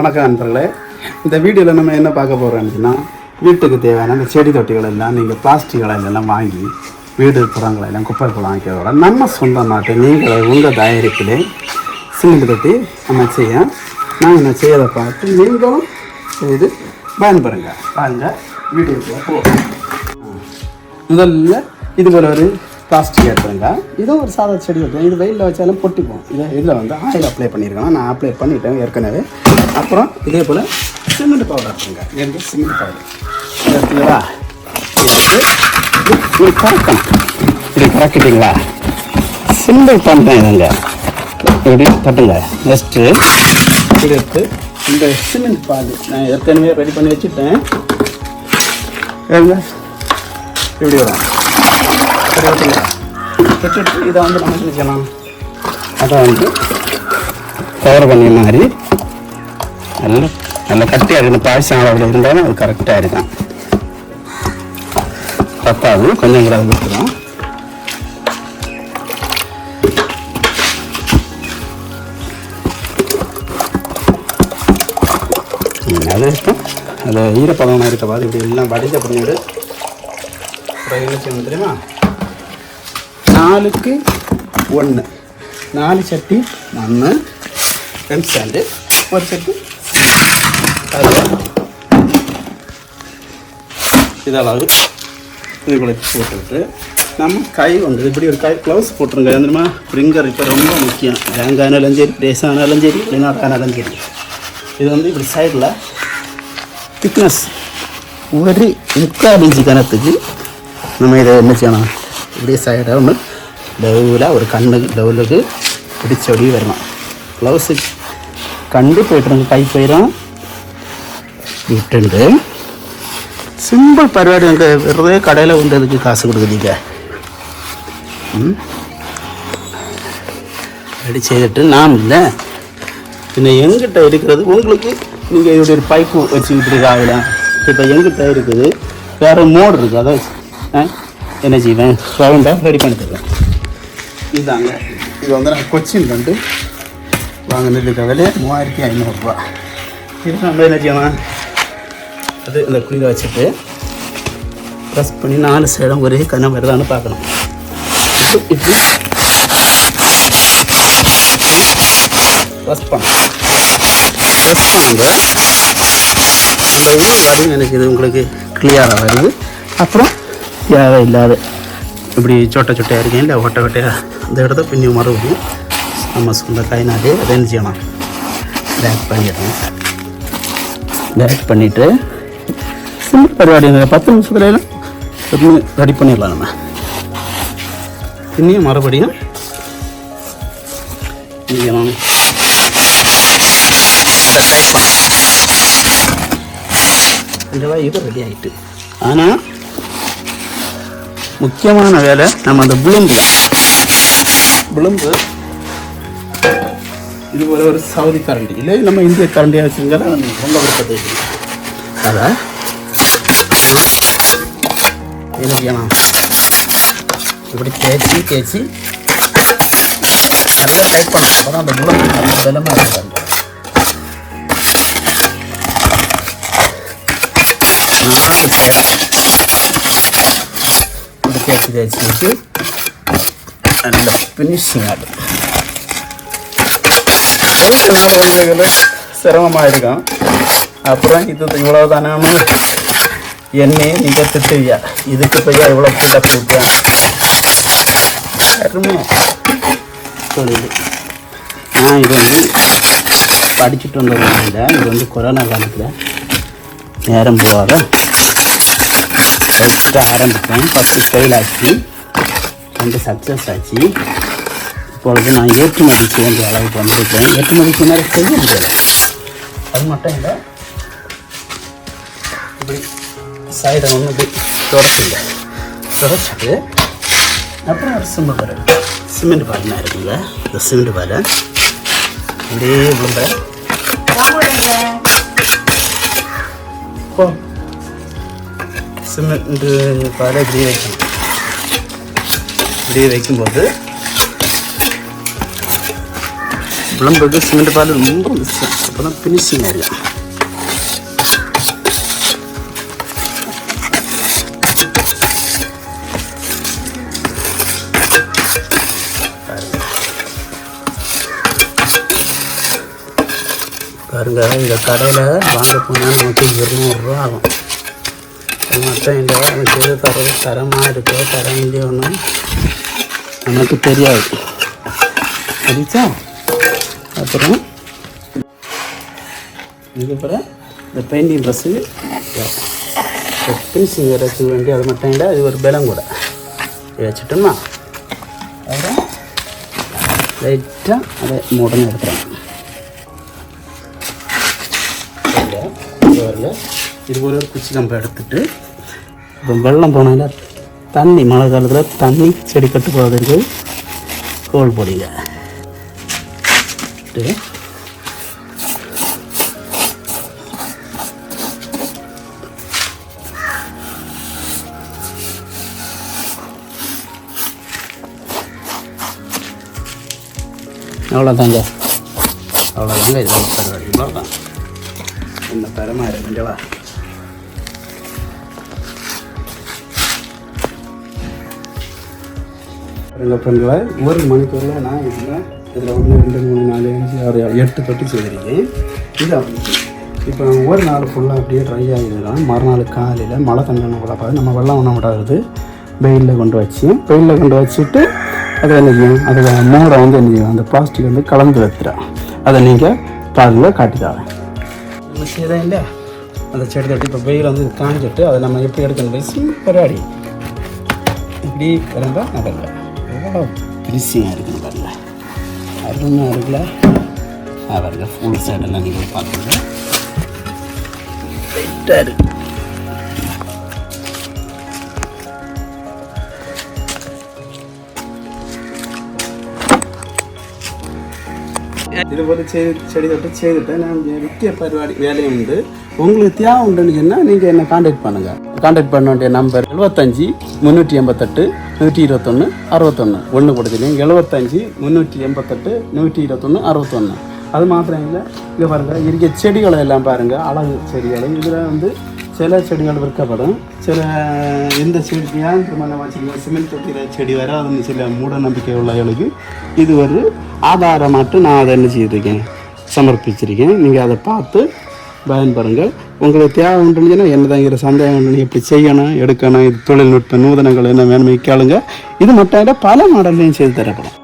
வணக்கம் நண்பர்களே. இந்த வீடியோவில் நம்ம என்ன பார்க்க போகிறோம் அப்படின்னா, வீட்டுக்கு தேவையான அந்த செடி தொட்டிகள் எல்லாம் நீங்கள் பிளாஸ்டிக்களை எல்லாம் வாங்கி வீடு புறங்களை எல்லாம் குப்பை குளம் வைக்கிறதோட நம்ம சொந்த நாட்டு நீங்கள் உங்கள் தயாரிப்பிலே சிமெண்ட் தொட்டி நம்ம செய்ய நான் என்ன செய்யறதை பார்த்து நீங்களும் செய்து பயன்பெறுங்க. வாங்க வீடியோக்குள்ள போகிறோம். முதல்ல இது போல் ஒரு பிளாஸ்டிக் எடுத்துருங்க. இதுவும் ஒரு சாதா செடி வைக்கும். இது வெயிலில் வச்சாலும் பொட்டிப்போம். இதில் வந்து ஆயில் அப்ளை பண்ணியிருக்கேன். நான் அப்ளை பண்ணிட்டேன் ஏற்கனவே. அப்புறம் இதே போல் சிமெண்ட் பவுடர் எடுத்துருங்க. எந்த சிமெண்ட் பவுடர் எடுத்துங்களா, இப்படி கறக்கணும். இப்படி கறக்கிட்டீங்களா, சிம்பிள் பண்ணுறேன். இதுங்க இப்படி தட்டுங்க. நெக்ஸ்ட்டு இப்படி எடுத்து இந்த சிமெண்ட் பால் நான் ஏற்கனவே ரெடி பண்ணி வச்சுட்டேன். இப்படி வரும். வச்சுட்டு இதை வந்து நம்ம நினைக்கலாம், அதை வந்து கவர் பண்ணி மாதிரி நல்ல கட்டியாக இருக்கணும். பாய்ச்சல் அளவில் இருந்தாலும் அது கரெக்டாக இருக்கும். பத்தாது, கொஞ்சம் கூட விட்டுரும். அது இருக்கும். அது ஈரப்பதமாக இருக்க பாது இப்படி எல்லாம் வடிஞ்ச பண்ணிவிடு. என்ன செய்யணும் தெரியுமா, 4க்கு 1 4 சட்டி மண், 2 ஸ்டாண்டு, 1 சட்டி இதளவு இதுக்குள்ள போட்டுவிட்டு நம்ம கை வந்து இப்படி ஒரு கை க்ளவுஸ் போட்டுருங்க. தெரியுமா, ஃபிங்கர் இப்போ ரொம்ப முக்கியம். பேங்கானாலும் சரி, ரேஸானாலும் சரி, வெளிநாட்டானாலும் சரி. இது வந்து இப்படி சைடில் திக்னஸ் ஒரு 3/4 இன்ச்சு கனத்துக்கு நம்ம இதை என்ன செய்யணும், இப்படியே சைடாக ஒன்று டவுலாக ஒரு டவுலுக்கு பிடிச்சபடி வரணும். க்ளவுஸு கண்டு போய்ட்டுருங்க, கை போயிடும். விட்டுண்டு சிம்பிள் பருவாடி. அங்கே வெறுதே கடையில் வந்து அதுக்கு காசு கொடுக்குறீங்க. ரெடி செய்துட்டு நாம் இல்லை இன்னும் எங்கிட்ட இருக்கிறது உங்களுக்கு நீங்கள் இப்படி ஒரு பைப்பு வச்சு இப்படி ஆகலாம். இப்போ எங்கிட்ட இருக்குது வேறு மோடு இருக்குது. அதை என்ன செய்வேன், ரவுண்டாக ரெடி பண்ணி தருவேன். இதுதாங்க. இது வந்து நான் கொச்சின் வந்து வாங்கினதுக்கு விலையே 3500 ரூபா. இது நம்ம என்ன செய்யலாம், அது இந்த குழியில் வச்சுட்டு ப்ரெஸ் பண்ணி 4 சைடும் ஒரே கண்ணம் வருதான்னு பார்க்கணும். இப்படி ப்ரெஸ் பண்ணுங்க. அந்த உள்ளங்காலையும் எனக்கு இது உங்களுக்கு கிளியராக வருது. அப்புறம் தேவையில்லாத இப்படி சொட்டையாக இருக்கேன் இல்லை ஒட்டையாக அந்த இடத்த பின்னி மறுபடியும் நம்ம சொந்த கைனாலே அதை என்ன செய்யணும், பேக் பண்ணிடணும். பேக் பண்ணிவிட்டு சிம்பிள் பருவாடி 10 நிமிஷத்துல ரெடி பண்ணிடலாம். நம்ம பின்னியும் மறுபடியும் செய்யணும். டைப் பண்ணலாம். இது ரெடி ஆகிட்டு. ஆனால் முக்கியமான வேலை நம்ம அந்த விளிம்பு இது போல ஒரு சவுதி கரண்டி இல்லை நம்ம இந்திய கரண்டியாக வச்சுருங்க. ரொம்ப விருப்பத்தை அதை என்ன செய்யணும், இப்படி தேய்ச்சி நல்லா டைப் பண்ணணும். அப்போ தான் அந்த விளிம்பு நல்ல பலமாக இருக்காங்க. தேய்ச்சி வச்சு நல்ல ஃபினிஷிங் ஆகும். குழந்தைகள் சிரமமாக இருக்கும். அப்புறம் இது இவ்வளோ தானே எண்ணெயை நீங்கள் திட்டுவியா, இதுக்கு போய் இவ்வளோ ஃபுல்லாக போட்டேன் தொழில். நான் இது வந்து படிச்சுட்டு வந்தது இல்லை. இது வந்து கொரோனா காலத்தில் நேரம் போகாத ஆரம்பித்தேன். 10 ஃபெயில் ஆச்சு, 2 சக்ஸஸ் ஆச்சு. இப்பொழுது நான் ஏற்றுமதி செய்கிற அளவுக்கு வந்திருக்கேன். ஏற்றுமதிக்கு மேலே செய்ய முடியாது. அது மட்டும் இல்லை, இப்படி சைடை ஒன்று இப்படி தொடச்சிட்டு அப்புறம் ஒரு சிமெண்ட் பால் இருக்குங்க. இந்த சிமெண்ட் பாலை அப்படியே விழுந்த சிமெண்ட் பாலை இப்படியே வைக்கணும். இப்படியே வைக்கும்போது விளம்புக்கு சிமெண்ட் பால் ரொம்ப மிஸ்ஸிங். அப்போ தான் ஃபினிஷிங் ஆகிடும். பாருங்க, இந்த கடையில் வாங்க போனால் நமக்கு 200 ரூபா ஆகும். அது மட்டும் இல்லை, எனக்கு எது தரமாக இருக்கோ தரம் இல்லையோன்னு நமக்கு தெரியாது. சரிச்சா? அப்புறம் இதுக்கப்புறம் இந்த பெயிண்டிங் ட்ரெஸ்ஸு ஃபினிஷிங் வரைக்க வேண்டி அது மட்டும் இல்லை, அது ஒரு பலம் கூட வச்சுட்டோம்னா அப்புறம் லைட்டாக அதை மூடன்னு எடுத்துகிறேன். இது ஒரு குச்சி கம்பை எடுத்துட்டு இப்போ வெள்ளம் போனால தண்ணி மழை காலத்தில் தண்ணி செடி கட்டு போவதற்கு கோல் போடுங்க. அவ்வளோதாங்க, இது பரவாயில்ல. இவ்வளோதான் என்ன தரமாக இருக்குங்களா? பெண்களை 1 மணிக்கூரில் நான் இதில் 1 2 3 4 5 6 8 தொட்டி செய்திருக்கேன். இது அப்படி இப்போ ஒரு நாள் ஃபுல்லாக அப்படியே ட்ரை ஆகிடுதான். மறுநாள் காலையில் மழை தண்ணி ஒன்று கூட பார்த்து நம்ம வெள்ளம் ஒன்றும் விடாது வெயிலில் கொண்டு வச்சுட்டு அதை என்ன செய்யும், அதை மூடை வந்து என்ன செய்யும், அந்த பிளாஸ்டிக் வந்து கலந்து வைத்துறோம். அதை நீங்கள் பாருங்கள் காட்டித்தாரேன். நம்ம செய்யதான் இல்லையா அந்த செடி தட்டி இப்போ வெயில் வந்து காஞ்சிட்டு அதை நம்ம எப்படி எடுக்கணும் பேசி பரவாடி இப்படி கிளம்பா நடக்கல. எவ்வளோ பிரிசியாக இருக்குன்னு பாருங்க, அருமையாக இருக்குல்ல. பாருங்க ஃபுல் சைடெல்லாம் நீங்கள் பார்த்துங்க லைட்டாக இருக்கு. இதுபோல் செடி தொட்டு செய்துட்டு நான் விற்க பரிபாடி வேலையும் உண்டு. உங்களுக்கு தேவை உண்டுன்னு சொன்னால் நீங்கள் என்னை கான்டாக்ட் பண்ணுங்கள். கான்டாக்ட் பண்ண வேண்டிய நம்பர் 75 388 121 61 ஒன்று கொடுத்துருக்கேன். 75 388 121 61. அது மாத்திரம் இல்லை, இங்கே பாருங்கள் இருக்க செடிகளை எல்லாம் பாருங்கள், அழகு செடிகளை. இதில் வந்து சில செடிகள் விற்கப்படும், சில எந்த செடி ஏன் வச்சுருக்கோம் சிமெண்ட் தொட்டியில் செடி வராதுன்னு சில மூட நம்பிக்கை உள்ளவர்களுக்கு இது ஒரு ஆதாரமாட்டு நான் அதை என்ன செய்திருக்கேன், சமர்ப்பிச்சிருக்கேன். நீங்கள் அதை பார்த்து பயன்பெறுங்கள். உங்களுக்கு தேவை உண்டுன்னு என்னதாங்கிற சந்தேகம் உண்டு, எப்படி செய்யணும் எடுக்கணும், இது தொழில்நுட்ப நூதனங்கள் என்ன வேணுமே கேளுங்க. இது மட்டும் இல்லை, பல மாடல்லையும் செய்து தரப்படும்.